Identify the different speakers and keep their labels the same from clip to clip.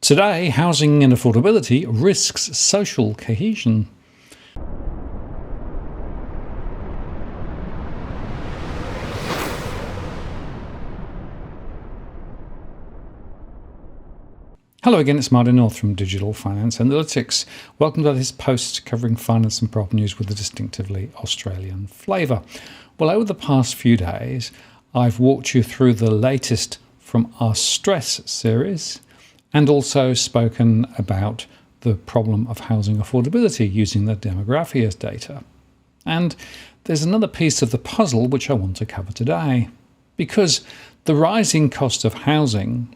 Speaker 1: Today, housing unaffordability risks social cohesion. Hello again, it's Martin North from Digital Finance Analytics. Welcome to this post covering finance and property news with a distinctively Australian flavour. Well, over the past few days, I've walked you through the latest from our stress series and also spoken about the problem of housing affordability using the demographics data. And there's another piece of the puzzle which I want to cover today, because the rising cost of housing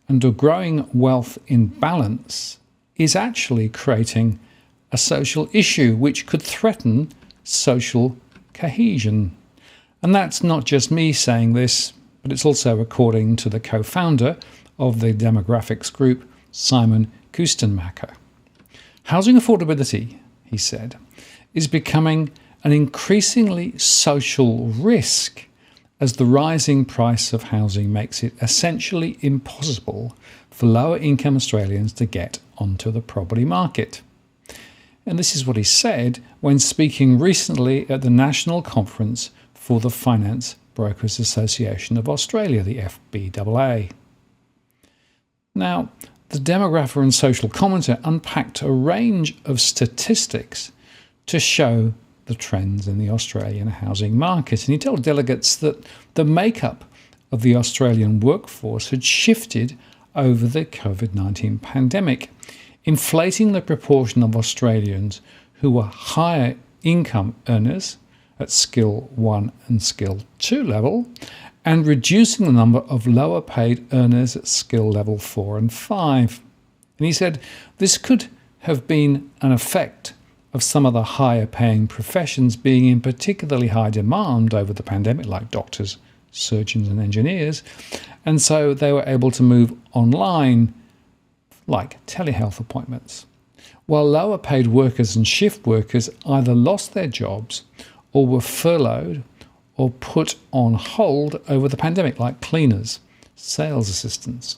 Speaker 1: and a growing wealth imbalance is actually creating a social issue which could threaten social cohesion. And that's not just me saying this, but it's also according to the co-founder of the demographics group, Simon Kustenmacher. Housing affordability, he said, is becoming an increasingly social risk as the rising price of housing makes it essentially impossible for lower income Australians to get onto the property market. And this is what he said when speaking recently at the National Conference for the Finance Brokers Association of Australia, the FBAA. Now, the demographer and social commentator unpacked a range of statistics to show the trends in the Australian housing market. And he told delegates that the makeup of the Australian workforce had shifted over the COVID-19 pandemic, inflating the proportion of Australians who were higher income earners at Skill 1 and Skill 2 level, and reducing the number of lower paid earners at Skill Level 4 and 5. And he said this could have been an effect of some of the higher paying professions being in particularly high demand over the pandemic, like doctors, surgeons and engineers, and so they were able to move online, like telehealth appointments, while lower paid workers and shift workers either lost their jobs or were furloughed or put on hold over the pandemic, like cleaners, sales assistants,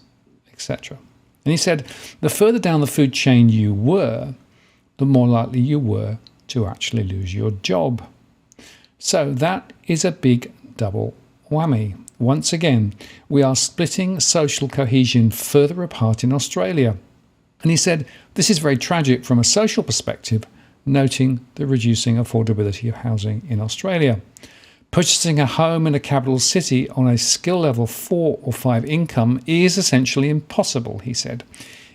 Speaker 1: etc. And he said the further down the food chain you were, the more likely you were to actually lose your job. So that is a big double whammy. Once again, we are splitting social cohesion further apart in Australia. And he said this is very tragic from a social perspective, noting the reducing affordability of housing in Australia. Purchasing a home in a capital city on a skill level 4 or 5 income is essentially impossible, he said.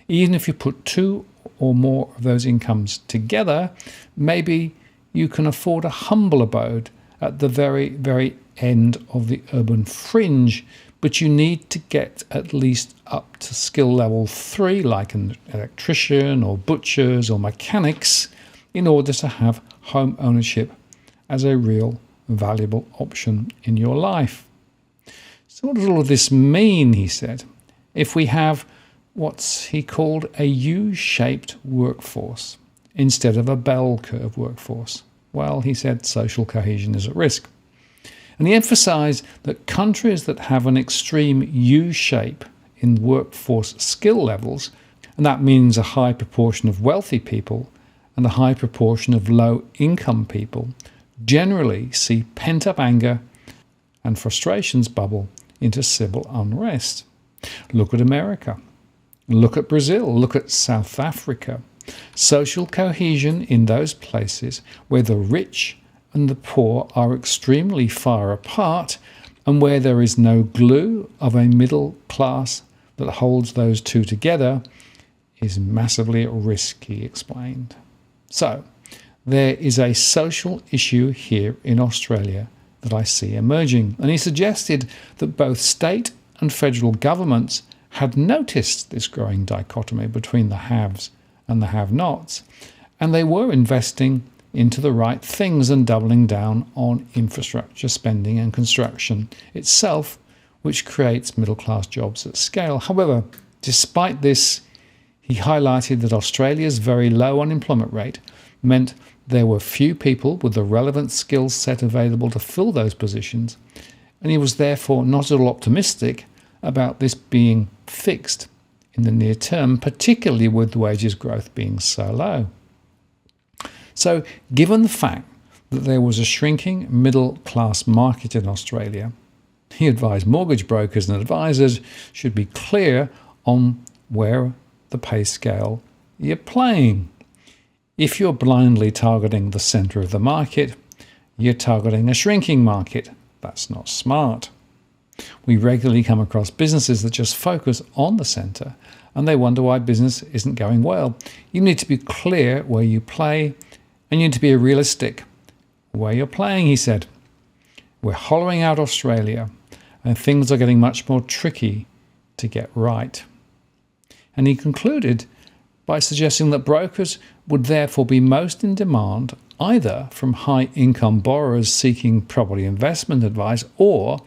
Speaker 1: Even if you put 2 or more of those incomes together, maybe you can afford a humble abode at the very, very end of the urban fringe, but you need to get at least up to skill level 3, like an electrician or butchers or mechanics, in order to have home ownership as a real valuable option in your life. So what does all of this mean, he said, if we have what he called a U-shaped workforce instead of a bell curve workforce? Well, he said social cohesion is at risk. And he emphasised that countries that have an extreme U-shape in workforce skill levels, and that means a high proportion of wealthy people and a high proportion of low-income people, generally see pent-up anger and frustrations bubble into civil unrest. Look at America. Look at Brazil. Look at South Africa. Social cohesion in those places where the rich and the poor are extremely far apart and where there is no glue of a middle class that holds those two together is massively at risk, he explained. So, there is a social issue here in Australia that I see emerging. And he suggested that both state and federal governments had noticed this growing dichotomy between the haves and the have-nots, and they were investing into the right things and doubling down on infrastructure spending and construction itself, which creates middle-class jobs at scale. However, despite this, he highlighted that Australia's very low unemployment rate meant there were few people with the relevant skill set available to fill those positions, and he was therefore not at all optimistic about this being fixed in the near term, particularly with wages growth being so low. So, given the fact that there was a shrinking middle-class market in Australia, he advised mortgage brokers and advisors should be clear on where the pay scale you're playing. If you're blindly targeting the centre of the market, you're targeting a shrinking market. That's not smart. We regularly come across businesses that just focus on the centre and they wonder why business isn't going well. You need to be clear where you play and you need to be realistic where you're playing, he said. We're hollowing out Australia and things are getting much more tricky to get right. And he concluded by suggesting that brokers would therefore be most in demand either from high-income borrowers seeking property investment advice or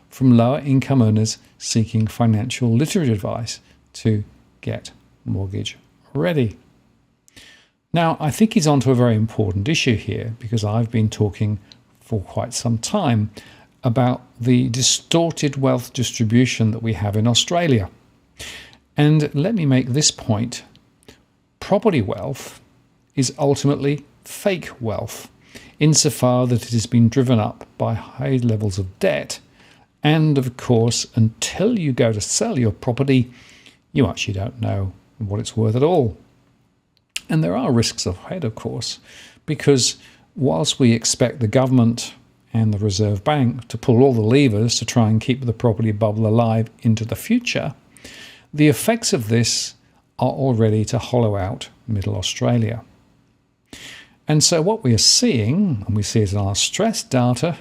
Speaker 1: from lower-income earners seeking financial literacy advice to get mortgage ready. Now, I think he's onto a very important issue here because I've been talking for quite some time about the distorted wealth distribution that we have in Australia. And let me make this point. Property wealth is ultimately fake wealth, insofar that it has been driven up by high levels of debt. And of course, until you go to sell your property, you actually don't know what it's worth at all. And there are risks ahead, of course, because whilst we expect the government and the Reserve Bank to pull all the levers to try and keep the property bubble alive into the future, the effects of this are already to hollow out Middle Australia. And so what we are seeing, and we see it in our stress data,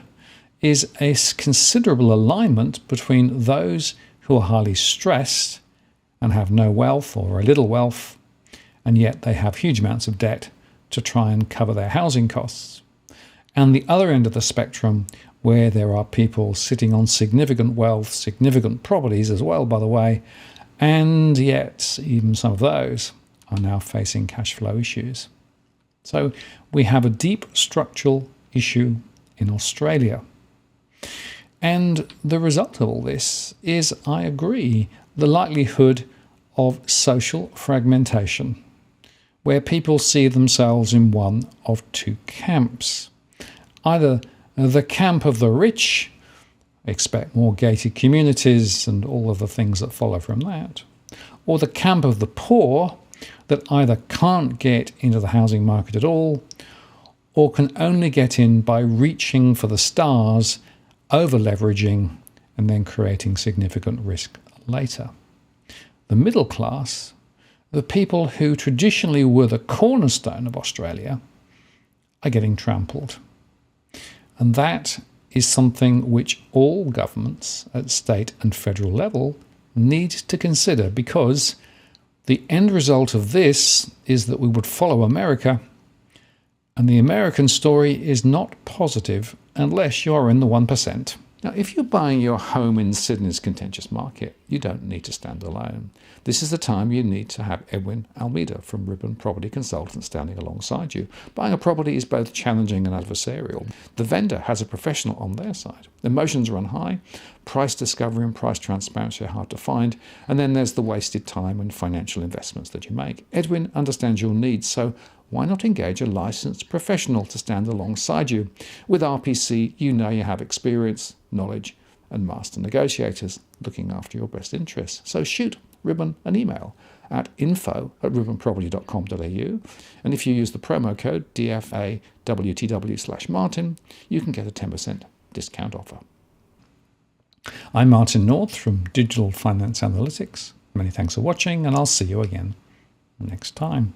Speaker 1: is a considerable alignment between those who are highly stressed and have no wealth or very little wealth, and yet they have huge amounts of debt to try and cover their housing costs. And the other end of the spectrum, where there are people sitting on significant wealth, significant properties as well, by the way, and yet even some of those are now facing cash flow issues. So we have a deep structural issue in Australia. And the result of all this is, I agree, the likelihood of social fragmentation, where people see themselves in one of two camps. Either the camp of the rich, expect more gated communities and all of the things that follow from that, or the camp of the poor that either can't get into the housing market at all or can only get in by reaching for the stars, over-leveraging, and then creating significant risk later. The middle class, the people who traditionally were the cornerstone of Australia, are getting trampled. And that is something which all governments at state and federal level need to consider, because the end result of this is that we would follow America, and the American story is not positive unless you're in the 1%. Now, if you're buying your home in Sydney's contentious market, you don't need to stand alone. This is the time you need to have Edwin Almeida from Ribbon Property Consultants standing alongside you. Buying a property is both challenging and adversarial. The vendor has a professional on their side. Emotions run high, price discovery and price transparency are hard to find, and then there's the wasted time and financial investments that you make. Edwin understands your needs, so why not engage a licensed professional to stand alongside you? With RPC, you know you have experience, knowledge, and master negotiators looking after your best interests. So shoot Ribbon an email at info@ribbonproperty.com.au, and if you use the promo code DFAWTW/Martin, you can get a 10% discount offer. I'm Martin North from Digital Finance Analytics. Many thanks for watching, and I'll see you again next time.